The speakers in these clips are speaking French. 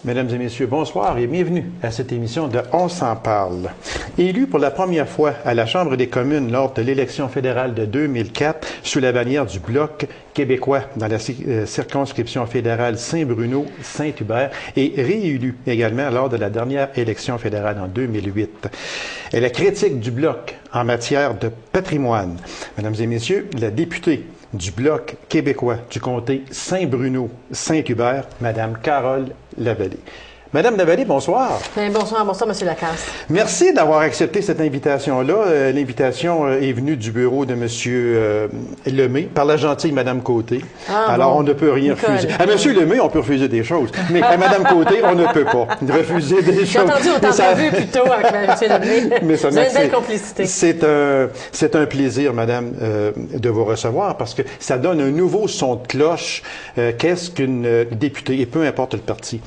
Mesdames et messieurs, bonsoir et bienvenue à cette émission de On s'en parle. Élu pour la première fois à la Chambre des communes lors de l'élection fédérale de 2004 sous la bannière du Bloc québécois dans la circonscription fédérale Saint-Bruno-Saint-Hubert et réélu également lors de la dernière élection fédérale en 2008. Elle est critique du Bloc en matière de patrimoine. Mesdames et messieurs, la députée du Bloc québécois du comté Saint-Bruno-Saint-Hubert, Madame Carole Lavallée. Madame Lavallée, bonsoir. Bonsoir, Monsieur Lacasse. Merci d'avoir accepté cette invitation-là. L'invitation est venue du bureau de Monsieur Lemay par la gentille Madame Côté. Alors, on ne peut rien refuser. À Monsieur Lemay, on peut refuser des choses, mais à Madame Côté, on ne peut pas refuser des choses. J'ai entendu, on t'a vu plus tôt avec Monsieur Lemay. Mais ça, c'est une belle complicité. C'est un plaisir, Madame, de vous recevoir parce que ça donne un nouveau son de cloche. Qu'est-ce qu'une députée, et peu importe le parti,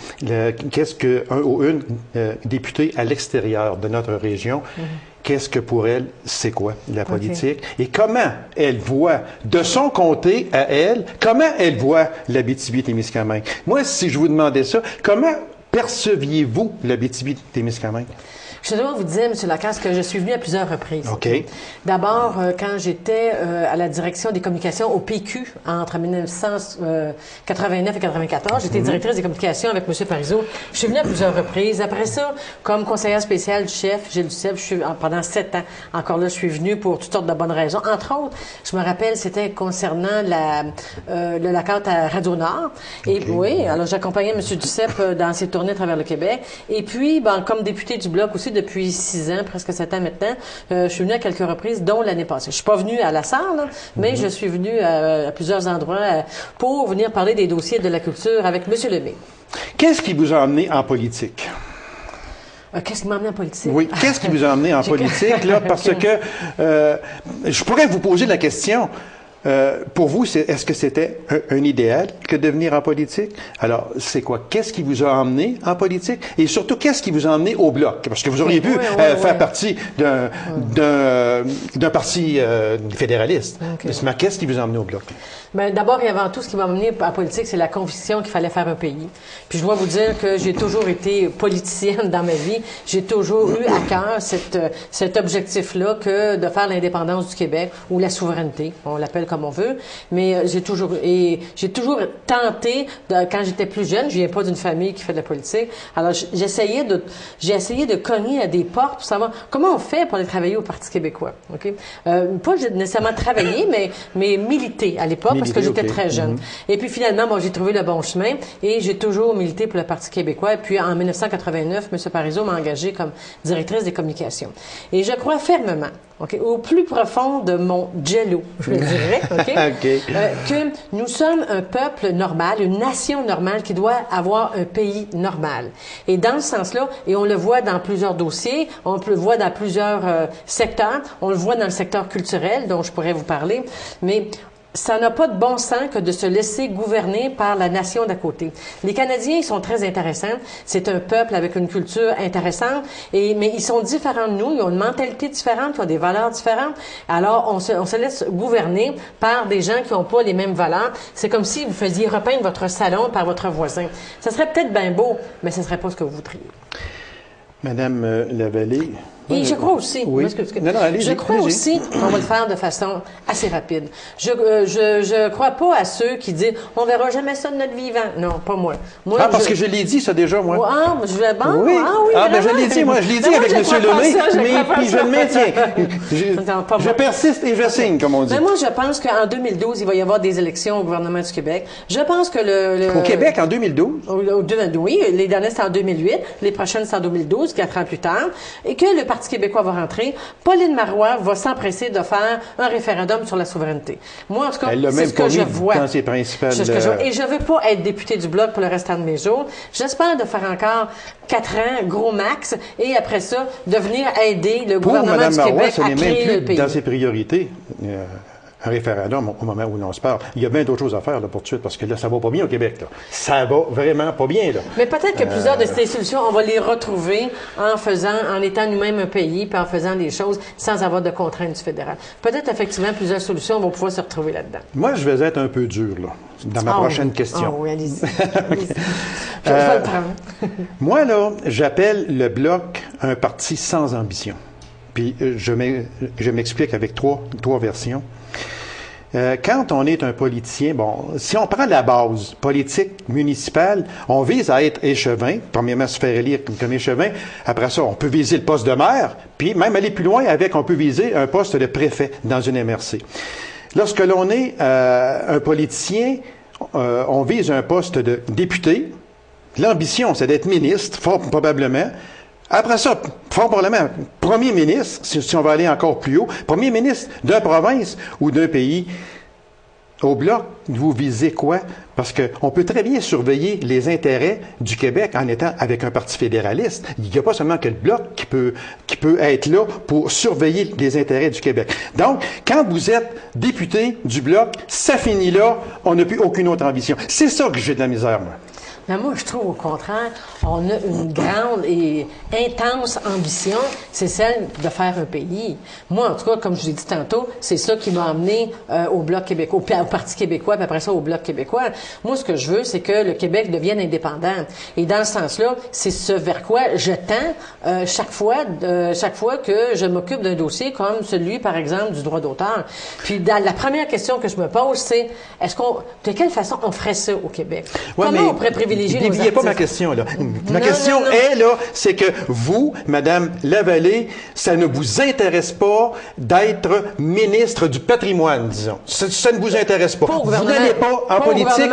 qu'est-ce qu'un ou une députée à l'extérieur de notre région, qu'est-ce que pour elle, c'est quoi la politique? Et comment elle voit, de son comté à elle, comment elle voit l'Abitibi-Témiscamingue? Moi, si je vous demandais ça, comment perceviez-vous l'Abitibi-Témiscamingue? Je dois vous dire, M. Lacasse, que je suis venu à plusieurs reprises. OK. D'abord, quand j'étais à la direction des communications au PQ entre 1989 et 94, j'étais directrice des communications avec M. Parizeau. Je suis venue à plusieurs reprises. Après ça, comme conseillère spéciale du chef, Gilles Duceppe, pendant 7 ans. Encore là, je suis venue pour toutes sortes de bonnes raisons. Entre autres, je me rappelle, c'était concernant le lockout à Radio-Nord. Et oui, alors j'accompagnais M. Duceppe dans ses tournées à travers le Québec. Et puis, comme député du Bloc aussi, depuis 6 ans, presque 7 ans maintenant, je suis venue à quelques reprises, dont l'année passée. Je suis pas venue à la salle, là, mais je suis venue à plusieurs endroits pour venir parler des dossiers de la culture avec M. Lemay. Qu'est-ce qui vous a amené en politique? Qu'est-ce qui m'a amené en politique? Oui, qu'est-ce qui vous a amené en politique, là? Parce que je pourrais vous poser la question. Pour vous, est-ce que c'était un idéal que de venir en politique? Alors, c'est quoi? Qu'est-ce qui vous a emmené en politique? Et surtout, qu'est-ce qui vous a emmené au Bloc? Parce que vous auriez pu faire partie d'un parti fédéraliste. Mais qu'est-ce qui vous a emmené au Bloc? D'abord et avant tout, ce qui m'a amené en politique, c'est la conviction qu'il fallait faire un pays. Puis je dois vous dire que j'ai toujours été politicienne dans ma vie. J'ai toujours eu à cœur cet objectif-là que de faire l'indépendance du Québec ou la souveraineté, on l'appelle comme on veut. Mais j'ai toujours tenté, quand j'étais plus jeune, je viens pas d'une famille qui fait de la politique. Alors j'ai essayé de cogner à des portes pour savoir comment on fait pour aller travailler au Parti québécois. Ok, pas nécessairement travailler, mais militer à l'époque. Parce que j'étais très jeune. Et puis finalement, j'ai trouvé le bon chemin et j'ai toujours milité pour le Parti québécois. Et puis en 1989, M. Parizeau m'a engagée comme directrice des communications. Et je crois fermement, au plus profond de mon jello, je le dirais, que nous sommes un peuple normal, une nation normale qui doit avoir un pays normal. Et dans ce sens-là, et on le voit dans plusieurs dossiers, on le voit dans plusieurs secteurs, on le voit dans le secteur culturel dont je pourrais vous parler, mais ça n'a pas de bon sens que de se laisser gouverner par la nation d'à côté. Les Canadiens, ils sont très intéressants. C'est un peuple avec une culture intéressante, mais ils sont différents de nous. Ils ont une mentalité différente, ils ont des valeurs différentes. Alors, on se laisse gouverner par des gens qui n'ont pas les mêmes valeurs. C'est comme si vous faisiez repeindre votre salon par votre voisin. Ça serait peut-être bien beau, mais ce ne serait pas ce que vous voudriez. Madame Lavallée. Et je crois aussi, je crois aussi qu'on va le faire de façon assez rapide. Je crois pas à ceux qui disent on verra jamais ça de notre vivant. Non, pas moi. Parce que je l'ai dit ça déjà, moi. Je l'ai dit, moi. Je l'ai dit avec M. Lemay, mais puis je le maintiens. Je persiste et je signe, comme on dit. Mais moi, je pense qu'en 2012, il va y avoir des élections au gouvernement du Québec. Je pense que Au Québec, en 2012? Oui, les dernières, c'est en 2008. Les prochaines, c'est en 2012, 4 ans plus tard. Et que le Parti québécois va rentrer. Pauline Marois va s'empresser de faire un référendum sur la souveraineté. Moi, en tout cas, c'est ce que je vois. Dans ses principales... Et je veux pas être députée du Bloc pour le restant de mes jours. J'espère de faire encore 4 ans, gros max, et après ça, de venir aider le gouvernement du Québec à créer le pays. Dans ses priorités. un référendum au moment où l'on se parle. Il y a bien d'autres choses à faire là, pour tout de suite, parce que là, ça va pas bien au Québec. Là. Ça va vraiment pas bien. Là. Mais peut-être que plusieurs de ces solutions, on va les retrouver en étant nous-mêmes un pays, puis en faisant des choses sans avoir de contraintes du fédéral. Peut-être effectivement plusieurs solutions vont pouvoir se retrouver là-dedans. Moi, je vais être un peu dur là, dans ma prochaine question. Ah oui, allez-y. Je vais le prendre. Moi, là, j'appelle le Bloc un parti sans ambition. Puis je m'explique avec trois versions. Quand on est un politicien, bon, si on prend la base politique municipale, on vise à être échevin, premièrement se faire élire comme échevin, après ça, on peut viser le poste de maire, puis même aller plus loin avec, on peut viser un poste de préfet dans une MRC. Lorsque l'on est un politicien, on vise un poste de député. L'ambition, c'est d'être ministre, fort probablement. Après ça, fort probablement, premier ministre, si on va aller encore plus haut, premier ministre d'une province ou d'un pays. Au Bloc, vous visez quoi? Parce qu'on peut très bien surveiller les intérêts du Québec en étant avec un parti fédéraliste. Il n'y a pas seulement que le Bloc qui peut être là pour surveiller les intérêts du Québec. Donc, quand vous êtes député du Bloc, ça finit là, on n'a plus aucune autre ambition. C'est ça que j'ai de la misère, moi. Mais moi, je trouve au contraire, on a une grande et intense ambition, c'est celle de faire un pays. Moi, en tout cas, comme je l'ai dit tantôt, c'est ça qui m'a amené au Bloc québécois, au Parti québécois, puis après ça au Bloc québécois. Moi, ce que je veux, c'est que le Québec devienne indépendant. Et dans ce sens-là, c'est ce vers quoi je tends chaque fois que je m'occupe d'un dossier comme celui, par exemple, du droit d'auteur. Puis la première question que je me pose, c'est de quelle façon on ferait ça au Québec? Ouais, comment on pourrait privilégier n'oubliez pas ma question, là. Ma question est, là, c'est que vous, Madame Lavallée, ça ne vous intéresse pas d'être ministre du patrimoine, disons. Ça ne vous intéresse pas. Vous n'allez pas en politique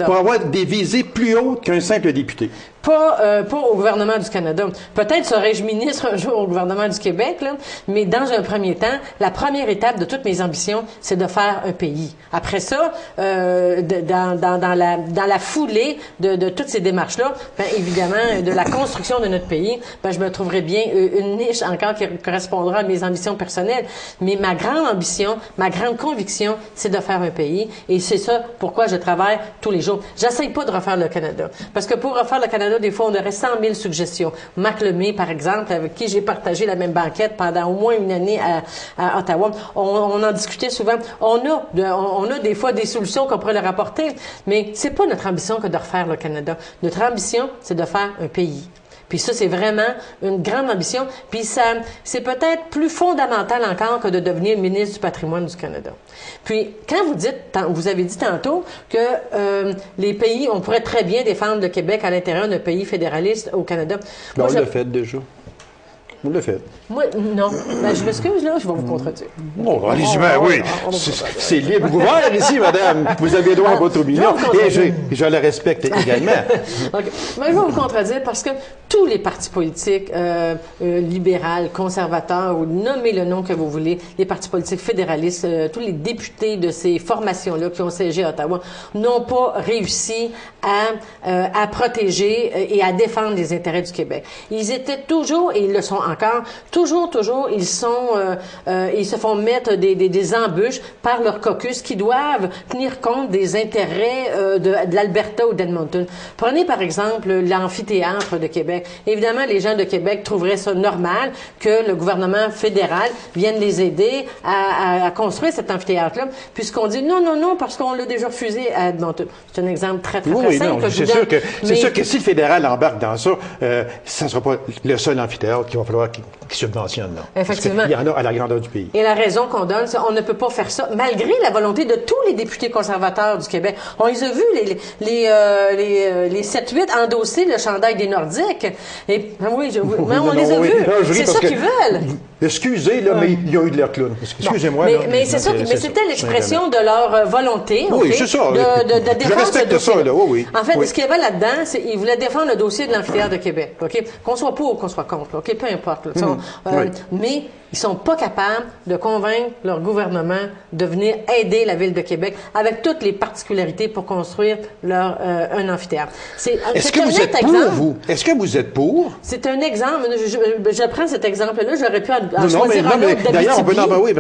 pour avoir des visées plus hautes qu'un simple député. Pas au gouvernement du Canada. Peut-être serais-je ministre un jour au gouvernement du Québec, là, mais dans un premier temps, la première étape de toutes mes ambitions, c'est de faire un pays. Après ça, dans la foulée de toutes ces démarches-là, ben, évidemment, de la construction de notre pays, ben, je me trouverai bien une niche encore qui correspondra à mes ambitions personnelles. Mais ma grande ambition, ma grande conviction, c'est de faire un pays. Et c'est ça pourquoi je travaille tous les jours. J'essaye pas de refaire le Canada. Parce que pour refaire le Canada, des fois, on aurait 100 000 suggestions. Marc Lemay, par exemple, avec qui j'ai partagé la même banquette pendant au moins une année à Ottawa, on en discutait souvent. On a des fois des solutions qu'on pourrait leur apporter, mais c'est pas notre ambition que de refaire le Canada. Notre ambition, c'est de faire un pays. Puis ça, c'est vraiment une grande ambition. Puis ça, c'est peut-être plus fondamental encore que de devenir ministre du patrimoine du Canada. Puis, quand vous avez dit tantôt que les pays, on pourrait très bien défendre le Québec à l'intérieur d'un pays fédéraliste au Canada. Moi, on l'a fait déjà. Vous le faites. Moi, non. Ben, je m'excuse, là, je vais vous contredire. Bon, allez-y, oui. C'est libre ouvert ici, madame. Vous avez droit à votre opinion. Et je la respecte également. OK. Mais je vais vous contredire parce que tous les partis politiques, libéraux, conservateurs, ou nommez le nom que vous voulez, les partis politiques fédéralistes, tous les députés de ces formations-là qui ont siégé à Ottawa, n'ont pas réussi à protéger et à défendre les intérêts du Québec. Ils étaient toujours, et ils le sont encore, toujours, ils se font mettre des embûches par leurs caucus qui doivent tenir compte des intérêts de l'Alberta ou d'Edmonton. Prenez par exemple l'amphithéâtre de Québec. Évidemment, les gens de Québec trouveraient ça normal que le gouvernement fédéral vienne les aider à construire cet amphithéâtre-là, puisqu'on dit non, parce qu'on l'a déjà refusé à Edmonton. C'est un exemple très simple. C'est sûr que si le fédéral embarque dans ça, ça ne sera pas le seul amphithéâtre qu'il va falloir qu'il subventionne. Là. Effectivement. Il y en a à la grandeur du pays. Et la raison qu'on donne, c'est qu'on ne peut pas faire ça, malgré la volonté de tous les députés conservateurs du Québec. On les a vus, les 7-8 endosser le chandail des Nordiques. Et, oui, on les a vus. C'est ça qu'ils veulent. Excusez, là, mais il y a eu de l'air clown. Excusez-moi. Mais c'est ça, mais c'était l'expression de leur volonté. Oui, c'est ça. De défendre. Je respecte ça, là. Oui. En fait, ce qu'il y avait là-dedans, c'est qu'ils voulaient défendre le dossier de l'amphithéâtre de Québec. OK? Qu'on soit pour ou qu'on soit contre. OK? Peu importe. Mais ils sont pas capables de convaincre leur gouvernement de venir aider la Ville de Québec avec toutes les particularités pour construire un amphithéâtre. Est-ce que vous êtes pour, vous? Est-ce que vous êtes pour? C'est un exemple. Je prends cet exemple-là. J'aurais pu choisir un autre d'ailleurs, on peut d'Abitibi. oui,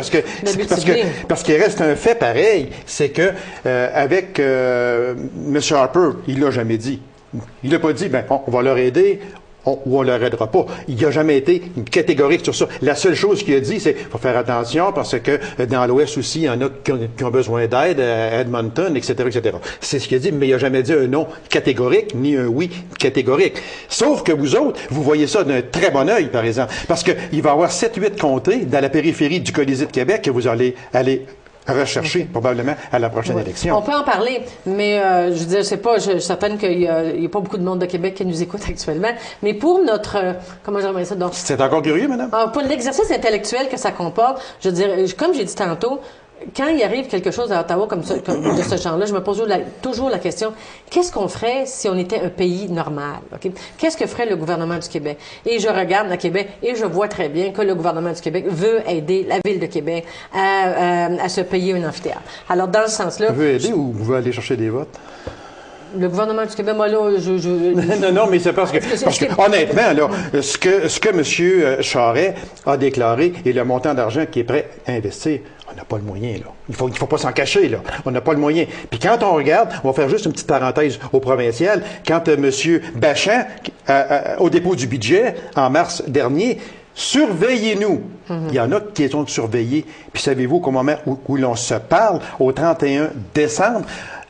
parce qu'il reste un fait pareil, c'est que avec M. Harper, il l'a jamais dit. Il n'a pas dit, on va leur aider. Ou on ne leur aidera pas. Il n'a jamais été catégorique sur ça. La seule chose qu'il a dit, c'est qu'il faut faire attention parce que dans l'Ouest aussi, il y en a qui ont besoin d'aide, à Edmonton, etc., etc. C'est ce qu'il a dit, mais il n'a jamais dit un non catégorique, ni un oui catégorique. Sauf que vous autres, vous voyez ça d'un très bon œil, par exemple, parce qu'il va y avoir 7-8 comtés dans la périphérie du Colisée de Québec que vous allez rechercher probablement à la prochaine élection. On peut en parler, mais je veux dire, je suis certaine qu'il n'y a pas beaucoup de monde de Québec qui nous écoute actuellement. Mais pour notre, comment j'aimerais ça, donc. C'est encore curieux, madame? Pour l'exercice intellectuel que ça comporte, je veux dire, comme j'ai dit tantôt, quand il arrive quelque chose à Ottawa comme de ce genre-là, je me pose toujours la question, qu'est-ce qu'on ferait si on était un pays normal? Okay? Qu'est-ce que ferait le gouvernement du Québec? Et je regarde à Québec et je vois très bien que le gouvernement du Québec veut aider la Ville de Québec à se payer un amphithéâtre. Alors, dans ce sens-là... Veut aider ou veut aller chercher des votes? Le gouvernement du Québec, moi, là, Non, mais c'est parce que honnêtement, là, ce que M. Charest a déclaré et le montant d'argent qui est prêt à investir, on n'a pas le moyen, là. Il faut pas s'en cacher, là. On n'a pas le moyen. Puis quand on regarde, on va faire juste une petite parenthèse au provincial, quand M. Bachand, au dépôt du budget, en mars dernier, surveillez-nous. Il y en a qui sont surveillés. Puis savez-vous qu'au moment où l'on se parle, au 31 décembre,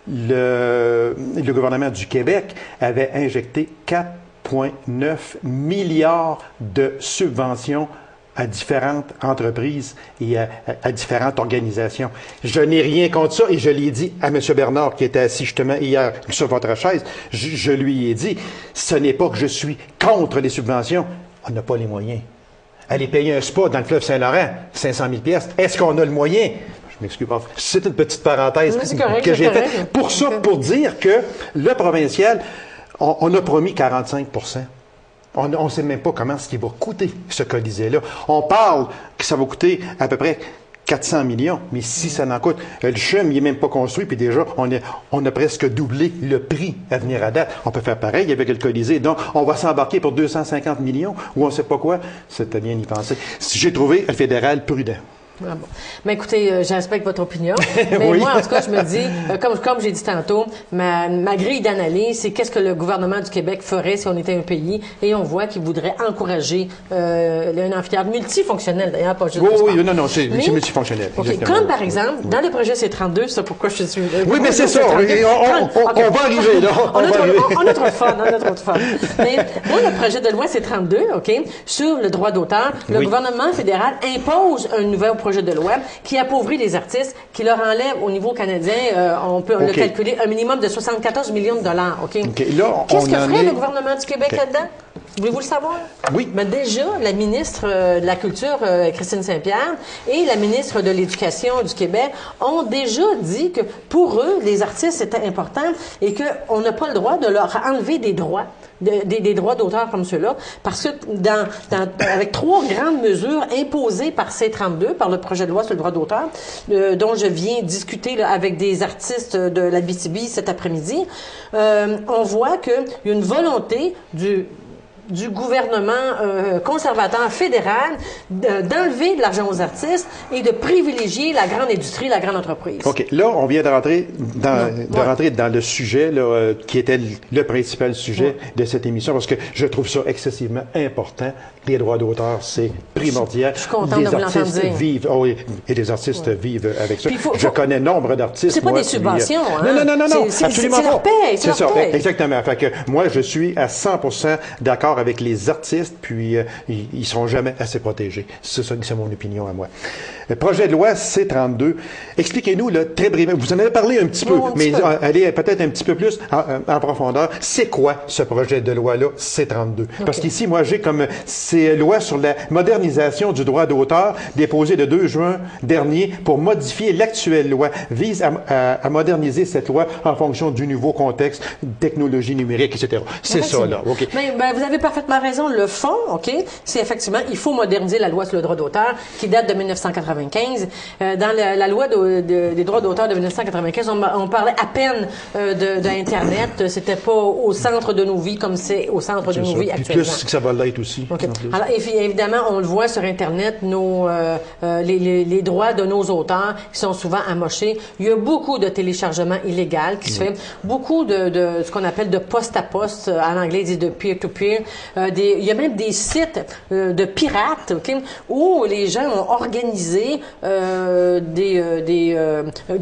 le gouvernement du Québec avait injecté 4,9 milliards de subventions à différentes entreprises et à différentes organisations. Je n'ai rien contre ça et je l'ai dit à M. Bernard qui était assis justement hier sur votre chaise. Je lui ai dit, ce n'est pas que je suis contre les subventions, on n'a pas les moyens. Aller payer un spa dans le fleuve Saint-Laurent, 500 000 $, est-ce qu'on a le moyen? Je m'excuse pas. C'est une petite parenthèse que j'ai faite. Pour ça, pour dire que le provincial, on a promis 45 %. On ne sait même pas comment ce qui va coûter, ce Colisée-là. On parle que ça va coûter à peu près 400 millions, mais si ça n'en coûte, le CHUM, il n'est même pas construit, puis déjà, on a presque doublé le prix à venir à date. On peut faire pareil avec le Colisée. Donc, on va s'embarquer pour 250 millions, ou on ne sait pas quoi. C'était bien y penser. J'ai trouvé le fédéral prudent. Ah bon. Mais écoutez, je respecte votre opinion. Mais moi, en tout cas, je me dis, comme j'ai dit tantôt, ma grille d'analyse, c'est qu'est-ce que le gouvernement du Québec ferait si on était un pays, et on voit qu'il voudrait encourager un amphithéâtre multifonctionnel, d'ailleurs, pas juste non, c'est multifonctionnel. Okay. Comme par exemple, dans le projet C-32, c'est pourquoi je suis... Oui, mais c'est ça, on va arriver, là. On a trop de fun, Mais dans le projet de loi C-32, OK, sur le droit d'auteur, le gouvernement fédéral impose un nouvel projet de loi qui appauvrit les artistes, qui leur enlève au niveau canadien, on peut le calculer, un minimum de 74 millions de $. OK? Qu'est-ce que ferait le gouvernement du Québec là-dedans? Voulez-vous le savoir? Oui. Mais déjà, la ministre de la Culture, Christine Saint-Pierre, et la ministre de l'Éducation du Québec ont déjà dit que pour eux, les artistes, c'était important et qu'on n'a pas le droit de leur enlever des droits. Des droits d'auteur comme ceux-là, parce que avec 3 grandes mesures imposées par C-32, par le projet de loi sur le droit d'auteur, dont je viens discuter là, avec des artistes de l'Abitibi cet après-midi, on voit qu'il y a une volonté du gouvernement conservateur fédéral d'enlever de l'argent aux artistes et de privilégier la grande industrie, la grande entreprise. OK. Là, on vient de rentrer dans le sujet là, qui était le principal sujet de cette émission parce que je trouve ça excessivement important. Les droits d'auteur, c'est primordial. Je suis contente de vous l'entendre dire. Et les artistes vivent avec ça. Je connais nombre d'artistes. C'est pas des subventions, hein? Non, absolument pas. C'est leur paye, c'est ça, exactement. Fait que moi, je suis à 100% d'accord avec les artistes, puis ils seront jamais assez protégés. C'est ça, c'est mon opinion à moi. Le projet de loi C-32, expliquez-nous là, très brièvement, vous en avez parlé un petit peu, mais allez peut-être un petit peu plus en profondeur. C'est quoi ce projet de loi-là C-32? Parce qu'ici, moi, j'ai comme ces lois sur la modernisation du droit d'auteur déposée le 2 juin dernier pour modifier l'actuelle loi, vise à moderniser cette loi en fonction du nouveau contexte, technologie numérique, etc. C'est ça, là. Okay. Mais, vous avez parfaitement raison. Le fond, OK, c'est effectivement, il faut moderniser la loi sur le droit d'auteur qui date de 1989. 1995. Dans la loi des droits d'auteur de 1995, on parlait à peine d'Internet. C'était pas au centre de nos vies comme c'est au centre de nos vies actuellement. Plus que ça va l'être aussi. Okay. Alors, évidemment, on le voit sur Internet, les droits de nos auteurs qui sont souvent amochés. Il y a beaucoup de téléchargements illégaux qui se fait, beaucoup de ce qu'on appelle de poste-à-poste, en anglais, ils disent de peer-to-peer. Il y a même des sites de pirates, où les gens ont organisé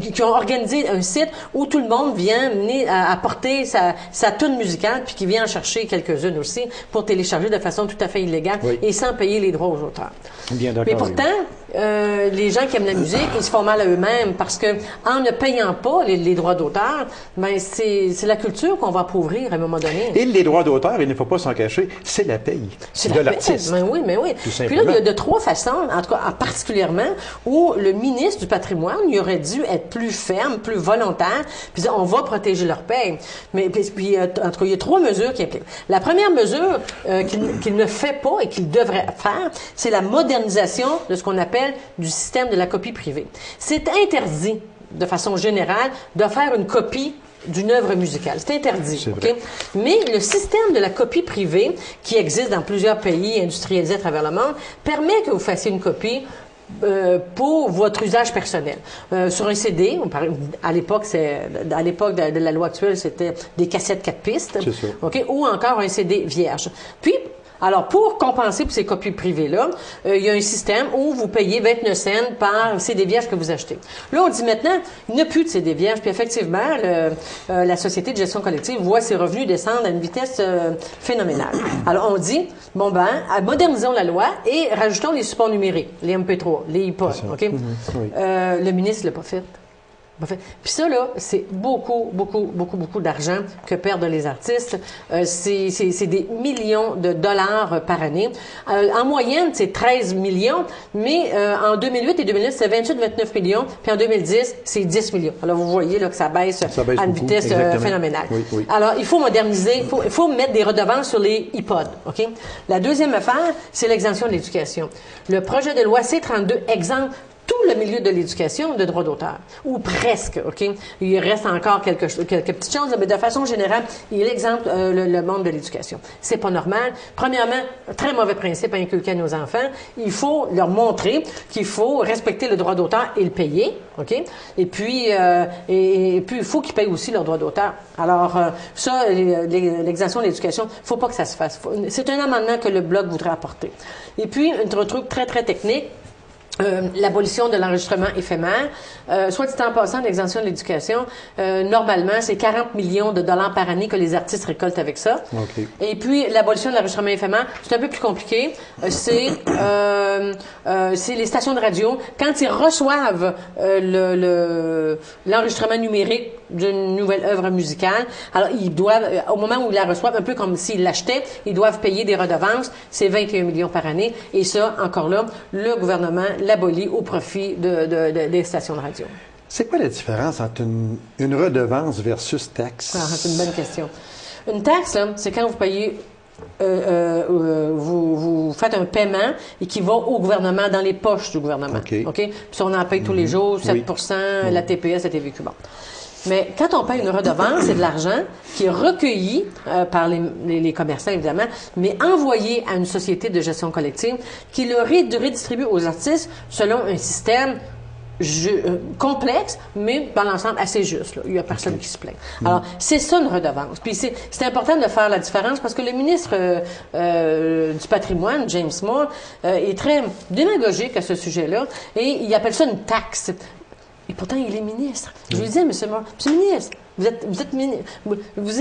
qui ont organisé un site où tout le monde vient apporter sa toune musicale, puis qui vient en chercher quelques-unes aussi pour télécharger de façon tout à fait illégale et sans payer les droits aux auteurs. Bien d'accord. Mais pourtant, les gens qui aiment la musique, ils se font mal à eux-mêmes parce que en ne payant pas les droits d'auteur, ben c'est la culture qu'on va appauvrir à un moment donné. Et les droits d'auteur, il ne faut pas s'en cacher, c'est la paye de l'artiste. Mais oui. Puis là, il y a de trois façons, en tout cas particulièrement, où le ministre du patrimoine, il aurait dû être plus ferme, plus volontaire, puis on va protéger leur paye. Mais puis en tout cas, il y a trois mesures qui impliquent. La première mesure qu'il ne fait pas et qu'il devrait faire, c'est la modernisation de ce qu'on appelle du système de la copie privée. C'est interdit, de façon générale, de faire une copie d'une œuvre musicale. C'est interdit. Okay? Mais le système de la copie privée, qui existe dans plusieurs pays industrialisés à travers le monde, permet que vous fassiez une copie pour votre usage personnel. Sur un CD, à l'époque de la loi actuelle, c'était des cassettes 4 pistes, okay? Ou encore un CD vierge. Puis, alors, pour compenser pour ces copies privées-là, il y a un système où vous payez 29 cents par CD vierge que vous achetez. Là, on dit maintenant, il n'y a plus de CD vierge, puis effectivement, la Société de gestion collective voit ses revenus descendre à une vitesse phénoménale. Alors, on dit, modernisons la loi et rajoutons les supports numériques, les MP3, les iPods, OK? Le ministre ne l'a pas fait. Puis ça, là, c'est beaucoup d'argent que perdent les artistes. C'est des millions de dollars par année. En moyenne, c'est 13 millions, mais en 2008 et 2009, c'est 28-29 millions, puis en 2010, c'est 10 millions. Alors, vous voyez là que ça baisse à une vitesse phénoménale. Oui. Alors, il faut moderniser, il faut mettre des redevances sur les iPods, OK? La deuxième affaire, c'est l'exemption de l'éducation. Le projet de loi C-32 exempte tout le milieu de l'éducation de droit d'auteur, ou presque, OK? Il reste encore quelques petites choses, mais de façon générale, il exempte le monde de l'éducation. C'est pas normal. Premièrement, très mauvais principe à inculquer à nos enfants. Il faut leur montrer qu'il faut respecter le droit d'auteur et le payer, OK? Et puis il faut qu'ils payent aussi leur droit d'auteur. Alors, ça, l'exemption de l'éducation, il faut pas que ça se fasse. C'est un amendement que le Bloc voudrait apporter. Et puis, un truc très, très technique, l'abolition de l'enregistrement éphémère. Soit dit en passant, l'exemption de l'éducation, normalement, c'est 40 millions de dollars par année que les artistes récoltent avec ça. Okay. Et puis, l'abolition de l'enregistrement éphémère, c'est un peu plus compliqué. C'est les stations de radio. Quand ils reçoivent l'enregistrement numérique d'une nouvelle œuvre musicale, alors ils doivent, au moment où ils la reçoivent, un peu comme s'ils l'achetaient, ils doivent payer des redevances. C'est 21 millions par année. Et ça, encore là, le gouvernement l'abolit au profit des stations de radio. C'est quoi la différence entre une redevance versus taxe? C'est une bonne question. Une taxe, là, c'est quand vous payez, vous faites un paiement et qui va au gouvernement, dans les poches du gouvernement. OK? Puis ça, on en paye tous les jours, 7 la TPS, la TVQ. Bon. Mais quand on paye une redevance, c'est de l'argent qui est recueilli par les commerçants, évidemment, mais envoyé à une société de gestion collective qui le redistribue aux artistes selon un système complexe, mais dans l'ensemble assez juste. Là. Il n'y a personne qui se plaint. Alors, c'est ça une redevance. Puis c'est important de faire la différence parce que le ministre du patrimoine, James Moore, est très démagogique à ce sujet-là et il appelle ça une taxe. Et pourtant, il est ministre. Je lui disais, monsieur ministre, vous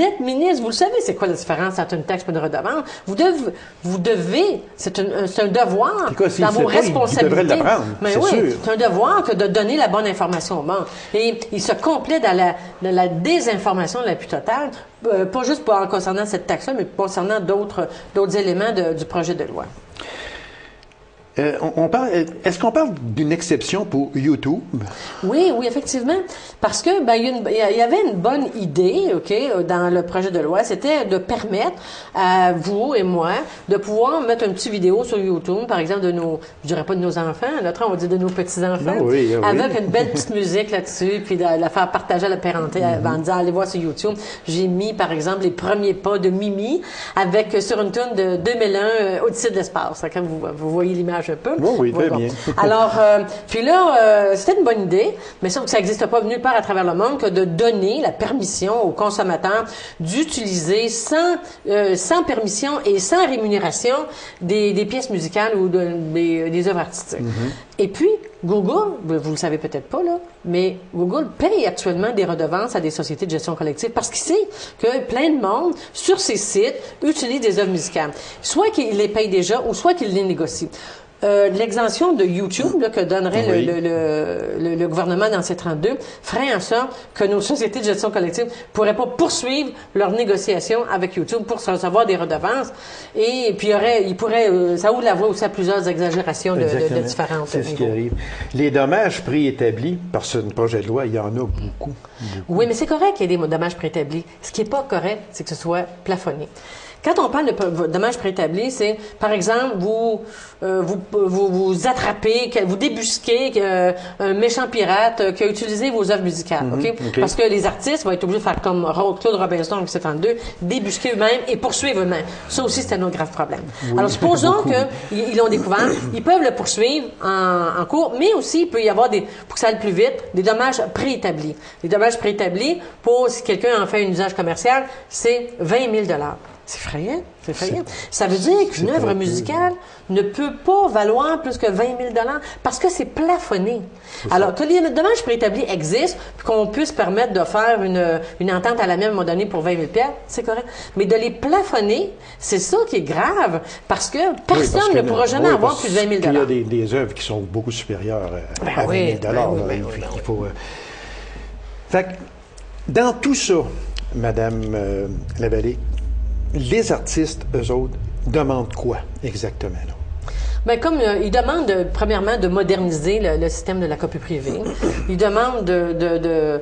êtes ministre, vous le savez, c'est quoi la différence entre une taxe et une redevance? Vous devez, c'est un devoir dans vos responsabilités. Il devrait l'apprendre, c'est sûr. C'est un devoir que de donner la bonne information au monde. Et il se complaît dans la désinformation la plus totale, pas juste concernant cette taxe-là, mais concernant d'autres éléments du projet de loi. Est-ce qu'on parle d'une exception pour YouTube? Oui, effectivement. Parce que il y avait une bonne idée, dans le projet de loi, c'était de permettre à vous et moi de pouvoir mettre une petite vidéo sur YouTube, par exemple, je dirais pas de nos enfants, notre on va dire de nos petits-enfants, avec une belle petite musique là-dessus, puis de la faire partager à la parenté en disant, allez voir sur YouTube. J'ai mis, par exemple, les premiers pas de Mimi sur une tune de 2001, Odyssée de l'espace. Quand vous voyez l'image un peu. Oui, très bien. Alors, puis là, c'était une bonne idée, mais sauf que ça n'existe pas nulle part à travers le monde que de donner la permission aux consommateurs d'utiliser sans permission et sans rémunération des pièces musicales ou des œuvres artistiques. Et puis, Google, vous le savez peut-être pas, là, mais Google paye actuellement des redevances à des sociétés de gestion collective parce qu'il sait que plein de monde, sur ses sites, utilise des œuvres musicales. Soit qu'il les paye déjà, ou soit qu'il les négocie. L'exemption de YouTube que donnerait le gouvernement dans ces 32 ferait en sorte que nos sociétés de gestion collective pourraient pas poursuivre leurs négociations avec YouTube pour recevoir des redevances. Et puis il pourrait, ça ouvre la voie aussi à plusieurs exagérations de différentes. C'est ce qui arrive. Les dommages préétablis par ce projet de loi, il y en a beaucoup. Oui, mais c'est correct qu'il y ait des dommages préétablis. Ce qui est pas correct, c'est que ce soit plafonné. Quand on parle de dommages préétablis, c'est, par exemple, vous attrapez, vous débusquez un méchant pirate qui a utilisé vos œuvres musicales, Parce que les artistes vont être obligés de faire comme Claude Robinson en 1972, débusquer eux-mêmes et poursuivre eux-mêmes. Ça aussi, c'est un autre grave problème. Oui, alors, supposons qu'ils l'ont découvert, ils peuvent le poursuivre en cours, mais aussi, il peut y avoir pour que ça aille plus vite, des dommages préétablis. Les dommages préétablis, si quelqu'un en fait un usage commercial, c'est 20 000 $. C'est effrayant, c'est effrayant. Ça veut dire qu'une œuvre musicale ne peut pas valoir plus que 20 000 $ parce que c'est plafonné. Alors, que les dommages préétablis existent, puis qu'on puisse permettre de faire une entente à la même moment donné pour 20 000 $, c'est correct. Mais de les plafonner, c'est ça qui est grave, parce que personne ne pourra jamais avoir plus de 20 000 $. Il y a des œuvres qui sont beaucoup supérieures à 20 000 $. Fait que, dans tout ça, Madame Lavallée, les artistes, eux autres, demandent quoi exactement, là? Bien, comme ils demandent, premièrement, de moderniser le système de la copie privée. Ils demandent de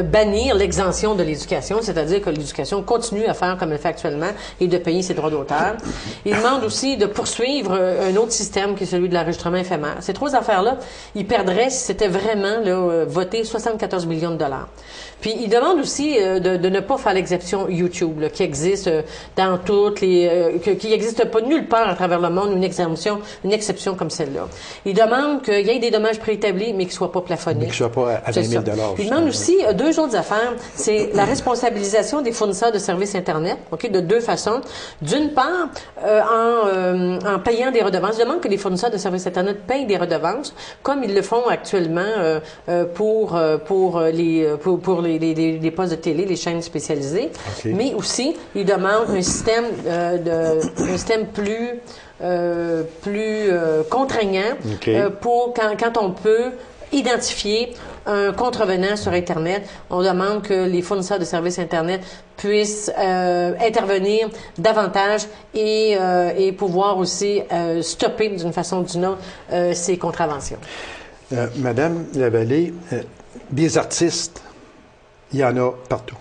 bannir l'exemption de l'éducation, c'est-à-dire que l'éducation continue à faire comme elle fait actuellement et de payer ses droits d'auteur. Ils demandent aussi de poursuivre un autre système qui est celui de l'enregistrement éphémère. Ces trois affaires-là, ils perdraient, si c'était vraiment voté, 74 millions de $. Puis, ils demandent aussi de ne pas faire l'exception YouTube, qui existe dans toutes qui n'existe pas nulle part à travers le monde, une exception comme celle-là. Ils demandent qu'il y ait des dommages préétablis, mais qu'ils ne soient pas plafonnés. Mais qu'ils ne soient pas à 20 000 $. Ils demandent aussi deux autres affaires. C'est la responsabilisation des fournisseurs de services Internet, de deux façons. D'une part, en payant des redevances. Ils demandent que les fournisseurs de services Internet payent des redevances, comme ils le font actuellement pour les postes de télé, les chaînes spécialisées. Mais aussi, ils demandent un système plus contraignant pour quand on peut identifier un contrevenant sur Internet. On demande que les fournisseurs de services Internet puissent intervenir davantage et pouvoir aussi stopper d'une façon ou d'une autre ces contraventions. Madame Lavallée, des artistes, il y en a partout.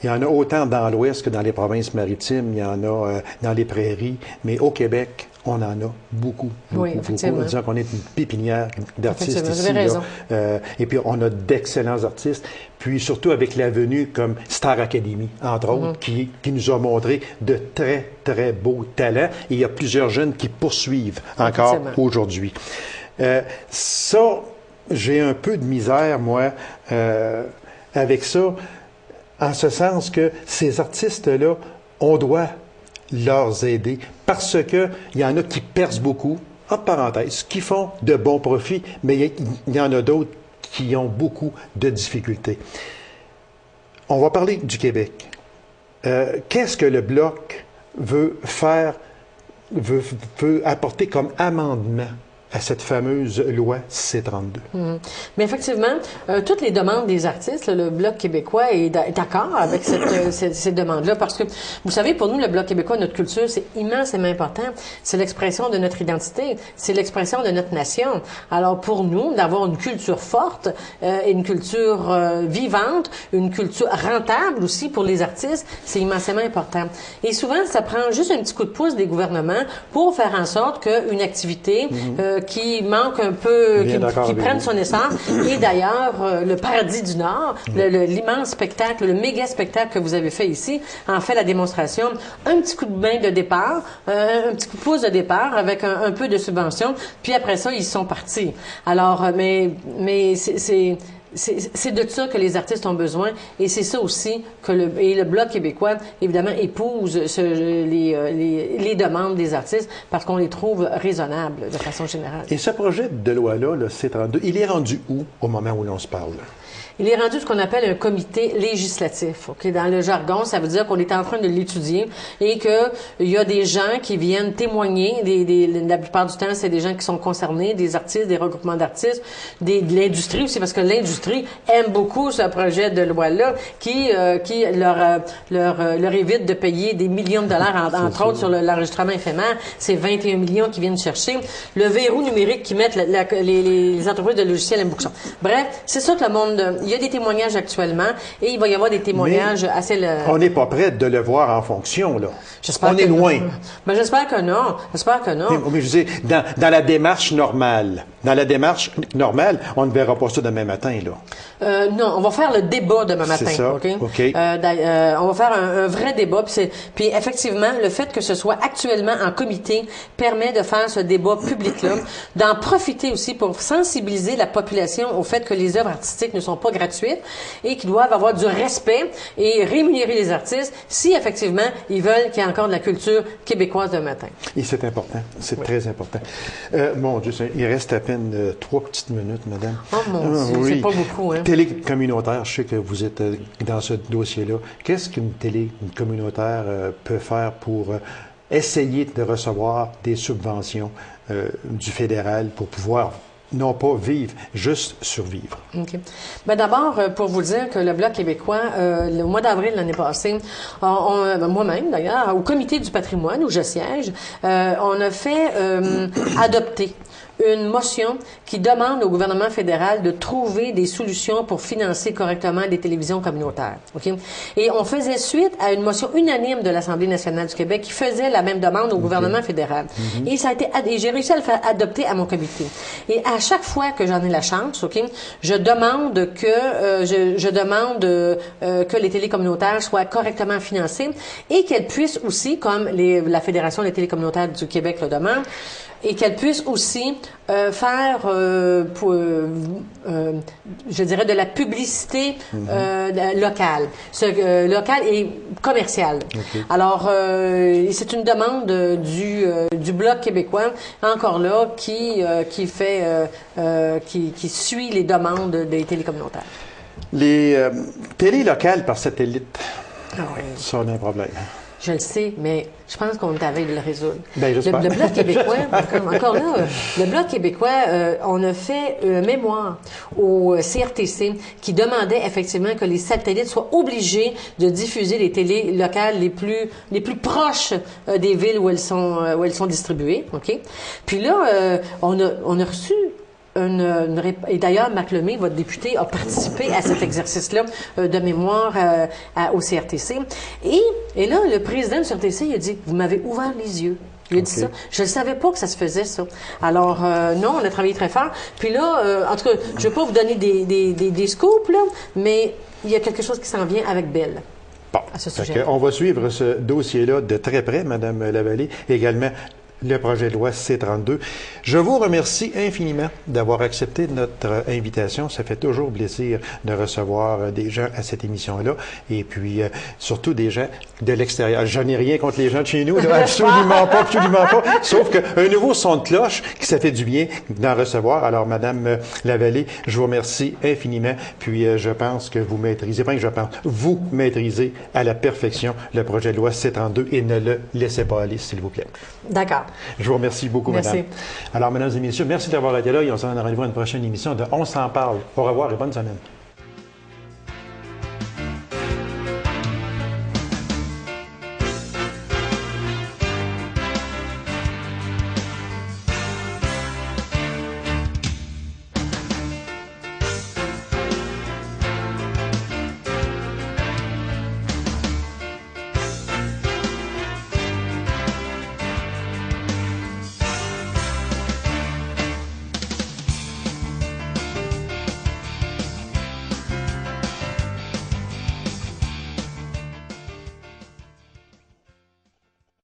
Il y en a autant dans l'Ouest que dans les provinces maritimes, il y en a dans les prairies, mais au Québec, on en a beaucoup. Oui, effectivement. Disons qu'on est une pépinière d'artistes ici. Vous avez raison. Et puis, on a d'excellents artistes. Puis, surtout avec la venue comme Star Academy, entre autres, qui nous a montré de très, très beaux talents. Et il y a plusieurs jeunes qui poursuivent encore aujourd'hui. Ça, j'ai un peu de misère, moi, avec ça, en ce sens que ces artistes-là, on doit leur aider parce qu'il y en a qui percent beaucoup, en parenthèse, qui font de bons profits, mais il y en a d'autres qui ont beaucoup de difficultés. On va parler du Québec. Qu'est-ce que le Bloc veut apporter comme amendement à cette fameuse loi C-32. Mais effectivement, toutes les demandes des artistes, le Bloc québécois est d'accord avec ces demandes-là, parce que, vous savez, pour nous, le Bloc québécois, notre culture, c'est immensément important. C'est l'expression de notre identité, c'est l'expression de notre nation. Alors, pour nous, d'avoir une culture forte, une culture vivante, une culture rentable aussi pour les artistes, c'est immensément important. Et souvent, ça prend juste un petit coup de pouce des gouvernements pour faire en sorte qu'une activité qui manque un peu, qui prenne son essor. Et d'ailleurs, le Paradis du Nord, l'immense spectacle, le méga spectacle que vous avez fait ici, en fait la démonstration. Un petit coup de main de départ, un petit coup de pouce de départ avec un peu de subvention, puis après ça, ils sont partis. Alors, mais c'est de ça que les artistes ont besoin, et c'est ça aussi que le Bloc québécois, évidemment, épouse les demandes des artistes parce qu'on les trouve raisonnables de façon générale. Et ce projet de loi-là, le C-32, il est rendu où au moment où l'on se parle? Il est rendu ce qu'on appelle un comité législatif. Okay? Dans le jargon, ça veut dire qu'on est en train de l'étudier et qu'il y a des gens qui viennent témoigner. La plupart du temps, c'est des gens qui sont concernés, des artistes, des regroupements d'artistes, de l'industrie aussi, parce que l'industrie aime beaucoup ce projet de loi-là qui leur évite de payer des millions de dollars, entre autres, sur l'enregistrement éphémère. C'est 21 millions qu'ils viennent chercher. Le verrou numérique qu'ils mettent les entreprises de logiciels aiment beaucoup ça. Bref, c'est ça que le monde... Il y a des témoignages actuellement et il va y avoir des témoignages assez... On n'est pas prêt de le voir en fonction, là. J'espère on est loin. Ben, j'espère que non. J'espère que non. Mais je dis, dans la démarche normale, on ne verra pas ça demain matin, là. Non, on va faire le débat demain matin. C'est ça. OK? OK. On va faire un vrai débat. Puis effectivement, le fait que ce soit actuellement en comité permet de faire ce débat public-là, d'en profiter aussi pour sensibiliser la population au fait que les œuvres artistiques ne sont pas gratuites et qu'ils doivent avoir du respect et rémunérer les artistes si effectivement ils veulent qu'il y ait encore de la culture québécoise demain matin. Et c'est important. C'est très important. Mon Dieu, il reste à peine 3 petites minutes, madame. Oh mon Dieu, oui. C'est pas beaucoup, hein? Télé communautaire, je sais que vous êtes dans ce dossier-là. Qu'est-ce qu'une télé communautaire peut faire pour essayer de recevoir des subventions du fédéral pour pouvoir non pas vivre, juste survivre? OK. Ben d'abord, pour vous dire que le Bloc québécois, le mois d'avril l'année passée, moi-même d'ailleurs, au Comité du patrimoine où je siège, on a fait adopter une motion qui demande au gouvernement fédéral de trouver des solutions pour financer correctement des télévisions communautaires. OK? Et on faisait suite à une motion unanime de l'Assemblée nationale du Québec qui faisait la même demande au gouvernement fédéral. Et ça a été, et j'ai réussi à le faire adopter à mon comité. Et à chaque fois que j'en ai la chance, OK, je demande que les télés communautaires soient correctement financées et qu'elles puissent aussi, comme la Fédération des télés communautaires du Québec le demande, et qu'elle puisse aussi faire, je dirais, de la publicité locale, locale et commerciale. Okay. Alors, c'est une demande du Bloc québécois, encore là, qui suit les demandes des télés communautaires. Les télés locales par satellite, oui. Ça, on a un problème. Je le sais, mais je pense qu'on est à veille de le résoudre. Ben, le Bloc québécois, encore là, le Bloc québécois, on a fait un mémoire au CRTC qui demandait effectivement que les satellites soient obligés de diffuser les télés locales les plus proches des villes où elles sont distribuées. OK? Puis là, on a reçu et d'ailleurs, Marc Lemay, votre député, a participé à cet exercice-là de mémoire au CRTC. Et là, le président du CRTC, il a dit, vous m'avez ouvert les yeux. Il a dit ça. Je ne savais pas que ça se faisait, ça. Alors, non, on a travaillé très fort. Puis là, en tout cas, je ne vais pas vous donner des scoops, là, mais il y a quelque chose qui s'en vient avec Bell. Bon, à ce sujet. On va suivre ce dossier-là de très près, Mme Lavallée, également le projet de loi C-32. Je vous remercie infiniment d'avoir accepté notre invitation. Ça fait toujours plaisir de recevoir des gens à cette émission-là et puis surtout des gens de l'extérieur. Je n'ai rien contre les gens de chez nous, là, absolument pas, absolument pas. Sauf qu'un nouveau son de cloche, qui ça fait du bien d'en recevoir. Alors, Madame Lavallée, je vous remercie infiniment. Puis, je pense que vous maîtrisez, pas que je pense, vous maîtrisez à la perfection le projet de loi C-32 et ne le laissez pas aller, s'il vous plaît. D'accord. Je vous remercie beaucoup, Merci. madame. Alors, mesdames et messieurs, merci d'avoir été là et on se donne rendez-vous à une prochaine émission de On s'en parle. Au revoir et bonne semaine.